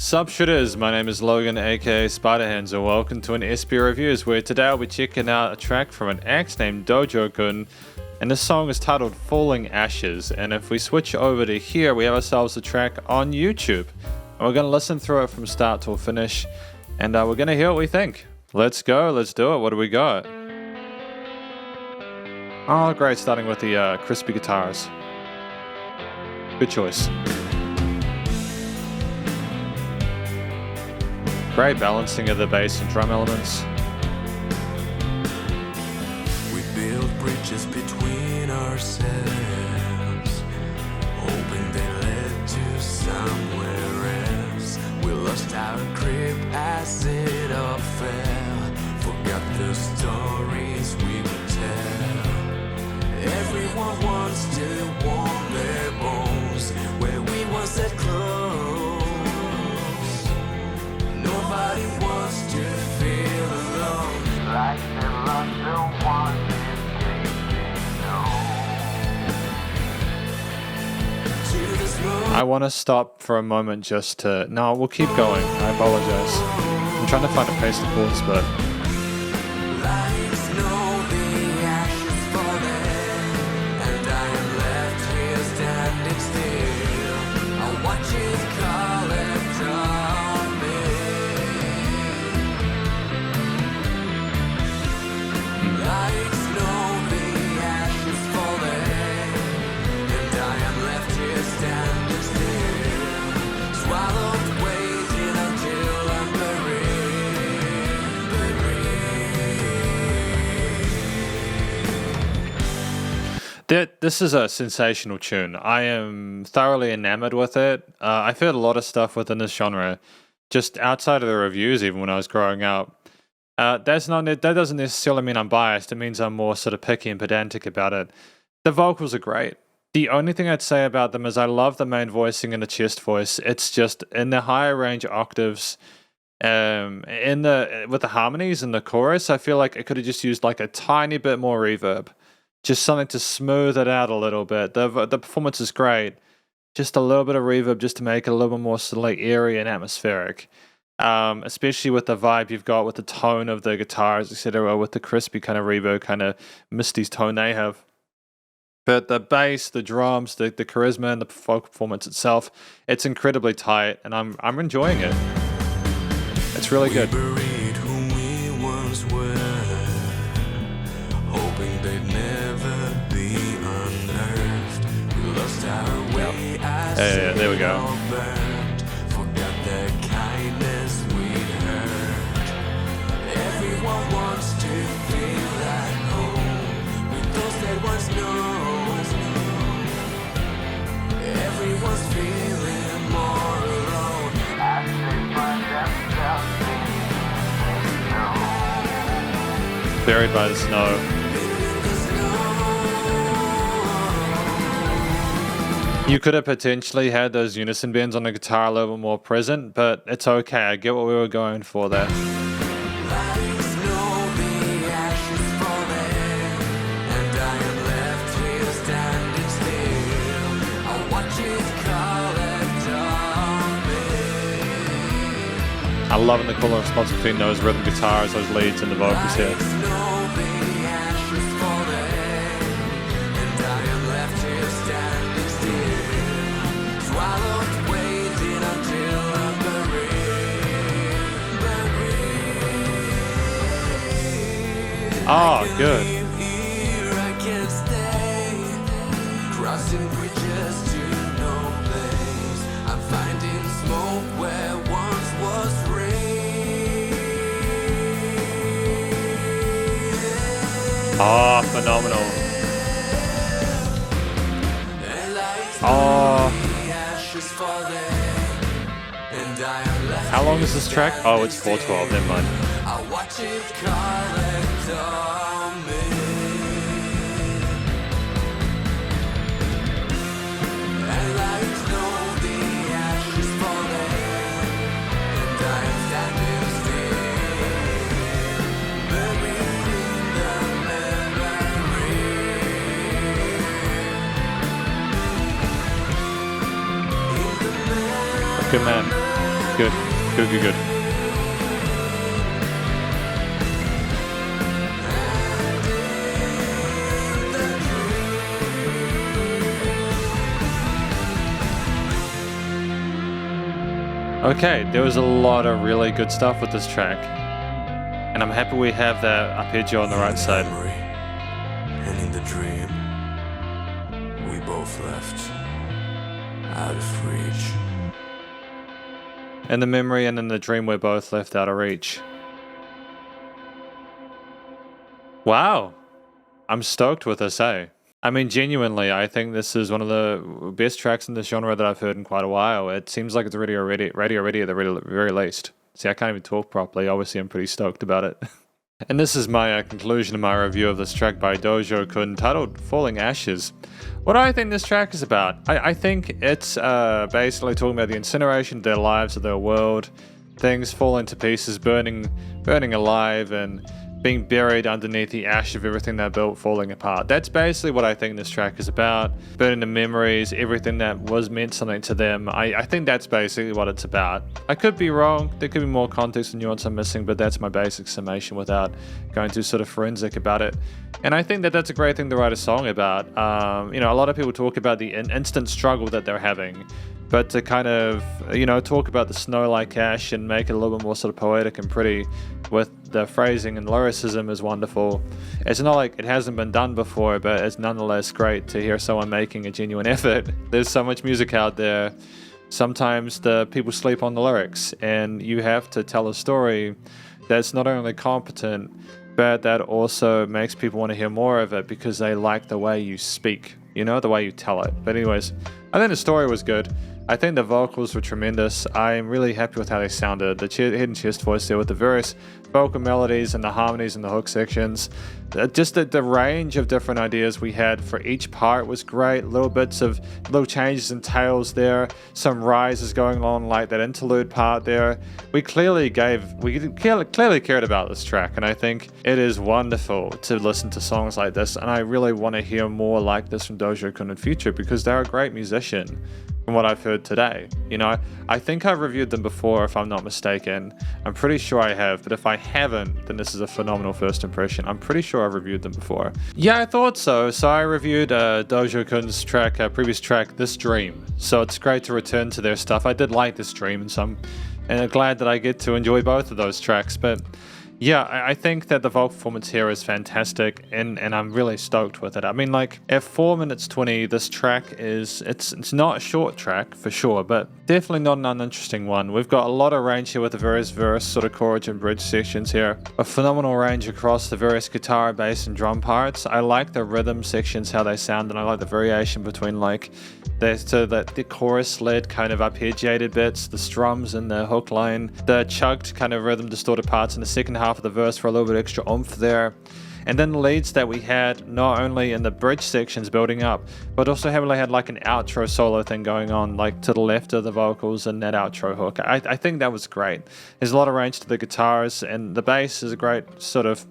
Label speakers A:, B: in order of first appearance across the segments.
A: Sup Shredders, my name is Logan aka Spiderhands and welcome to an SP Reviews where today I'll be checking out a track from an act named Dojokun and this song is titled Falling Ashes, and if we switch over to here we have ourselves a track on YouTube and we're going to listen through it from start till finish and we're going to hear what we think. Let's go, let's do it. What do we got? Oh great, starting with the crispy guitars. Good choice. Great balancing of the bass and drum elements.
B: We build bridges between ourselves, hoping they led to somewhere else. We lost our grip as it all fell, forgot the stories we would tell. Everyone wants to warm their bones where we once that close. Nobody wants to feel alone, like they lost the one to this moment.
A: I want to stop for a moment just to... No, we'll keep going. I apologize. I'm trying to find a place to pause, but...
B: Lights know the ashes falling, and I am left here standing still. I watch it collect on me. Lights know the ashes falling, and I am left here standing still, swallowed, waiting until I'm buried.
A: This is a sensational tune. I am thoroughly enamored with it. I've heard a lot of stuff within this genre, just outside of the reviews, even when I was growing up. That doesn't necessarily mean I'm biased. It means I'm more sort of picky and pedantic about it. The vocals are great. The only thing I'd say about them is I love the main voicing and the chest voice. It's just in the higher range octaves, with the harmonies and the chorus, I feel like it could have just used like a tiny bit more reverb. Just something to smooth it out a little bit. The performance is great. Just a little bit of reverb just to make it a little bit more sort of like eerie and atmospheric. Especially with the vibe you've got with the tone of the guitars, etc., with the crispy kind of reverb, kind of misty tone they have. But the bass, the drums, the charisma, and the vocal performance itself, it's incredibly tight, and I'm enjoying it. It's really good.
B: We buried who we once were, hoping they'd never be unearthed. We lost our way as
A: Yeah, there we go.
B: all burned, forgot the kindness we'd hurt. Everyone wants to feel at home with those that once know. Everyone's feeling more alone as they find themselves in the snow.
A: Buried by the snow. You could have potentially had those unison bends on the guitar a little bit more present, but it's okay. I get what we were going for there.
B: Lights know the ashes falling, and I am left here standing still. I watch it collect on me.
A: I'm loving the cool response between those rhythm guitars, those leads, and the vocals here.
B: Lights know the ashes falling, and I am left here standing still, swallowed, waiting until I'm buried.
A: Oh, good.
B: Here I can stay, crossing bridges to no place. I'm finding smoke where once was rain.
A: Oh, phenomenal.
B: And lights
A: Oh,
B: the ashes falling, and I am left.
A: how long is this track? Oh, it's 4:12, never mind.
B: I watch it collect on me. And lights know the ashes falling, and I am standing still, buried in the memory. In the
A: Good man. Good. Good, good, good. Okay, there was a lot of really good stuff with this track. And I'm happy we have that arpeggio on the right side.
B: Memory, and in the dream, we both left out of reach.
A: In the memory and in the dream, we're both left out of reach. Wow. I'm stoked with this, eh? I mean, genuinely, I think this is one of the best tracks in this genre that I've heard in quite a while. It seems like it's radio ready at the very least. See, I can't even talk properly. Obviously, I'm pretty stoked about it. And this is my conclusion of my review of this track by Dojokun, titled Falling Ashes. What do I think this track is about? I think it's basically talking about the incineration of their lives, of their world, things falling to pieces, burning alive, and being buried underneath the ash of everything they built falling apart. That's basically what I think this track is about. Burning the memories, everything that was meant something to them. I think that's basically what it's about. I could be wrong. There could be more context and nuance I'm missing, but that's my basic summation without going too sort of forensic about it. And I think that that's a great thing to write a song about. You know, a lot of people talk about the instant struggle that they're having, but to kind of, you know, talk about the snow like ash and make it a little bit more sort of poetic and pretty with the phrasing and lyricism is wonderful. It's not like it hasn't been done before, but it's nonetheless great to hear someone making a genuine effort. There's so much music out there. Sometimes the people sleep on the lyrics, and you have to tell a story that's not only competent, but that also makes people want to hear more of it because they like the way you speak, you know, the way you tell it. But anyways, I think the story was good. I think the vocals were tremendous. I'm really happy with how they sounded. The head and chest voice there with the various vocal melodies and the harmonies and the hook sections. Just the range of different ideas we had for each part was great. Little bits of little changes and tails there. Some rises going on like that interlude part there. We clearly cared about this track, and I think it is wonderful to listen to songs like this, and I really want to hear more like this from Dojokun in the future because they're a great musician. From what I've heard today, you know, I think I've reviewed them before, if I'm not mistaken. I'm pretty sure I have, but if I haven't, then this is a phenomenal first impression. I'm pretty sure I've reviewed them before. Yeah, I thought so. So I reviewed Dojokun's track, previous track, This Dream. So it's great to return to their stuff. I did like This Dream, and I'm glad that I get to enjoy both of those tracks. But yeah, I think that the vocal performance here is fantastic, and I'm really stoked with it. I mean, like, at 4 minutes 20, this track it's not a short track, for sure, but definitely not an uninteresting one. We've got a lot of range here with the various verse, sort of chorus and bridge sections here. A phenomenal range across the various guitar, bass, and drum parts. I like the rhythm sections, how they sound, and I like the variation between, like, the chorus-led kind of arpeggiated bits, the strums and the hook line, the chugged kind of rhythm distorted parts in the second half of the verse for a little bit extra oomph there. And then the leads that we had not only in the bridge sections building up, but also heavily had like an outro solo thing going on, like to the left of the vocals and that outro hook. I think that was great. There's a lot of range to the guitars, and the bass is a great sort of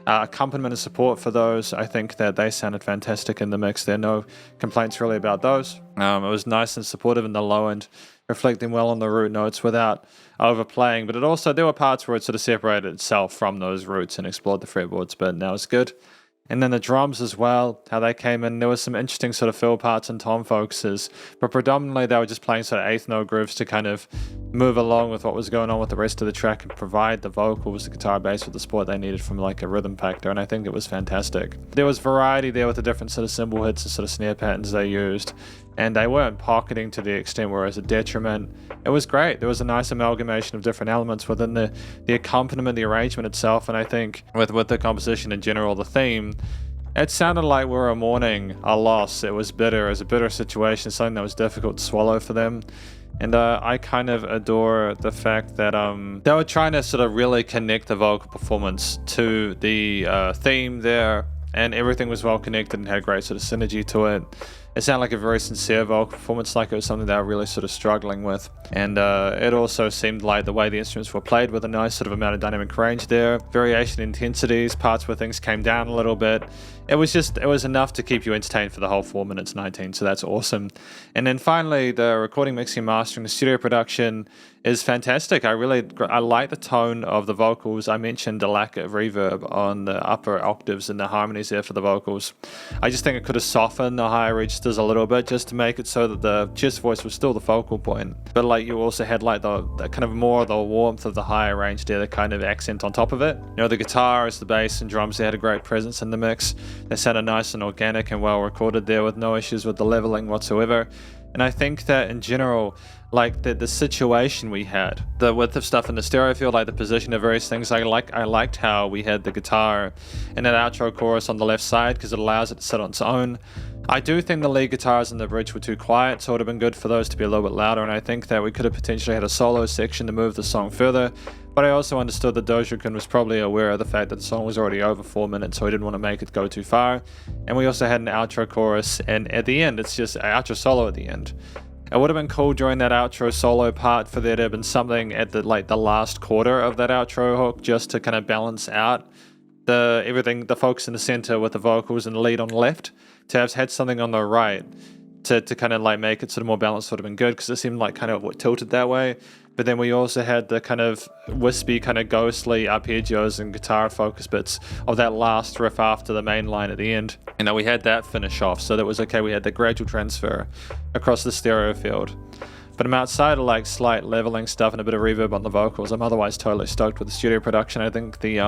A: accompaniment and support for those. I think that they sounded fantastic in the mix. There are no complaints really about those. It was nice and supportive in the low end, reflecting well on the root notes without overplaying, but there were parts where it sort of separated itself from those roots and explored the fretboards, but now it's good. And then the drums as well, how they came in. There was some interesting sort of fill parts and tom focuses, but predominantly they were just playing sort of eighth note grooves to kind of move along with what was going on with the rest of the track and provide the vocals, the guitar, bass with the support they needed from like a rhythm factor, and I think it was fantastic. There was variety there with the different sort of cymbal hits and sort of snare patterns they used, and they weren't pocketing to the extent where it was a detriment. It was great. There was a nice amalgamation of different elements within the accompaniment, the arrangement itself, and I think with the composition in general, the theme, it sounded like we were mourning a loss. It was bitter. It was a bitter situation, something that was difficult to swallow for them. And I kind of adore the fact that they were trying to sort of really connect the vocal performance to the theme there, and everything was well connected and had great sort of synergy to it. It sounded like a very sincere vocal performance, like it was something they were really sort of struggling with. And it also seemed like the way the instruments were played with a nice sort of amount of dynamic range there, variation in intensities, parts where things came down a little bit, it was enough to keep you entertained for the whole 4 minutes 19, so that's awesome. And then finally, the recording, mixing, mastering, the studio production is fantastic. I like the tone of the vocals. I mentioned the lack of reverb on the upper octaves and the harmonies there for the vocals. I just think it could have softened the higher registers a little bit just to make it so that the chest voice was still the focal point, but like you also had like the kind of more of the warmth of the higher range there, the kind of accent on top of it. You know, the guitars, the bass and drums, they had a great presence in the mix. They sounded nice and organic and well recorded there with no issues with the leveling whatsoever. And I think that in general, like the situation we had, the width of stuff in the stereo field, like the position of various things, I liked how we had the guitar in that outro chorus on the left side because it allows it to sit on its own. I do think the lead guitars and the bridge were too quiet, so it would have been good for those to be a little bit louder, and I think that we could have potentially had a solo section to move the song further. But I also understood that Dojokun was probably aware of the fact that the song was already over 4 minutes, so he didn't want to make it go too far. And we also had an outro chorus, and at the end, it's just an outro solo at the end. It would have been cool during that outro solo part for there to have been something at the last quarter of that outro hook, just to kind of balance out the focus in the center with the vocals and the lead on the left. To have had something on the right to kind of like make it sort of more balanced would have been good, because it seemed like kind of tilted that way. But then we also had the kind of wispy, kind of ghostly arpeggios and guitar focus bits of that last riff after the main line at the end. You know, we had that finish off, so that was okay. We had the gradual transfer across the stereo field. But I'm outside of like slight leveling stuff and a bit of reverb on the vocals, I'm otherwise totally stoked with the studio production. I think there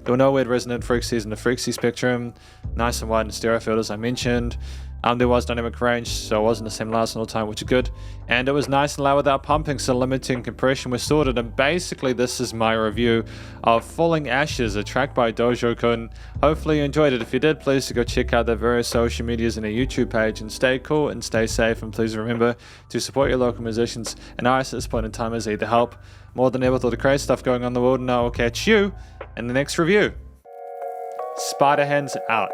A: were no weird resonant frequencies in the frequency spectrum, nice and wide in the stereo field as I mentioned. There was dynamic range, so it wasn't the same last all the time, which is good. And it was nice and loud without pumping, so limiting compression was sorted. And basically, this is my review of Falling Ashes, a track by Dojokun. Hopefully you enjoyed it. If you did, please go check out their various social medias and their YouTube page. And stay cool and stay safe. And please remember to support your local musicians. And artists at this point in time is either help more than ever with all the crazy stuff going on in the world. And I will catch you in the next review. Spiderhands out.